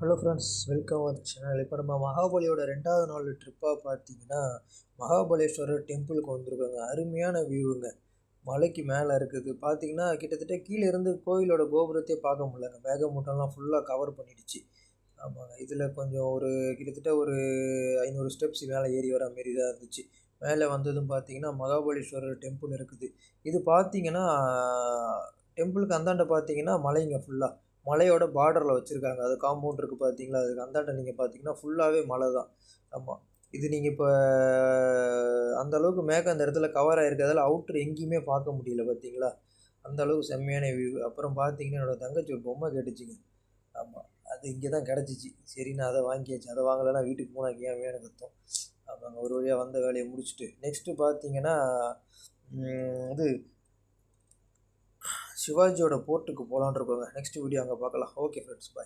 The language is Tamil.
Hello friends, welcome our channel. இப்போ நம்ம மகாபலியோட 2வது நாள் ட்ரிப்பாக பார்த்தீங்கன்னா மகாபலேஸ்வரர் டெம்பிளுக்கு வந்திருக்காங்க. அருமையான வியூவுங்க. மலைக்கு மேலே இருக்குது. பார்த்தீங்கன்னா கிட்டத்தட்ட கீழே இருந்து கோயிலோட கோபுரத்தையே பார்க்க முடியலங்க. மேகமூட்டம்லாம் ஃபுல்லாக கவர் பண்ணிடுச்சு. ஆமாங்க. இதில் கொஞ்சம் கிட்டத்தட்ட ஒரு 500 ஸ்டெப்ஸ் மேலே ஏறி வர மாரி தான் இருந்துச்சு. மேலே வந்ததும் பார்த்தீங்கன்னா மகாபலேஸ்வரர் டெம்பிள் இருக்குது. இது பார்த்தீங்கன்னா டெம்பிளுக்கு அந்தாண்ட பார்த்தீங்கன்னா மலைங்க ஃபுல்லாக. மலையோட பார்டரில் வச்சுருக்காங்க. அது காம்பவுண்ட் இருக்குது பார்த்தீங்களா? அதுக்கு அந்தாண்ட நீங்கள் பார்த்தீங்கன்னா ஃபுல்லாகவே மலை தான். ஆமாம். இது நீங்கள் இப்போ அந்த அளவுக்கு மேகம் அந்த இடத்துல கவர் ஆகிருக்கிறதால அவுட்ரு எங்கேயுமே பார்க்க முடியல பார்த்தீங்களா? அந்த அளவுக்கு செம்மையான வியூ. அப்புறம் பார்த்தீங்கன்னா என்னோடய தங்கச்சி ஒரு பொம்மை கேட்டுச்சுங்க. ஆமாம். அது இங்கே தான் கிடச்சிச்சு. சரின்னு அதை வாங்கியாச்சு. அதை வாங்கலைன்னா வீட்டுக்கு போனால் ஏன் வேணும் கத்தும். ஆமாங்க. ஒரு வழியாக வந்த வேலையை முடிச்சுட்டு நெக்ஸ்ட்டு பார்த்தீங்கன்னா இது சிவாஜியோட போர்ட்டுக்கு போகலான்னு இருக்கோங்க. நெக்ஸ்ட் வீடியோ அங்கே பார்க்கலாம். ஓகே ஃப்ரெண்ட்ஸ், பாய்.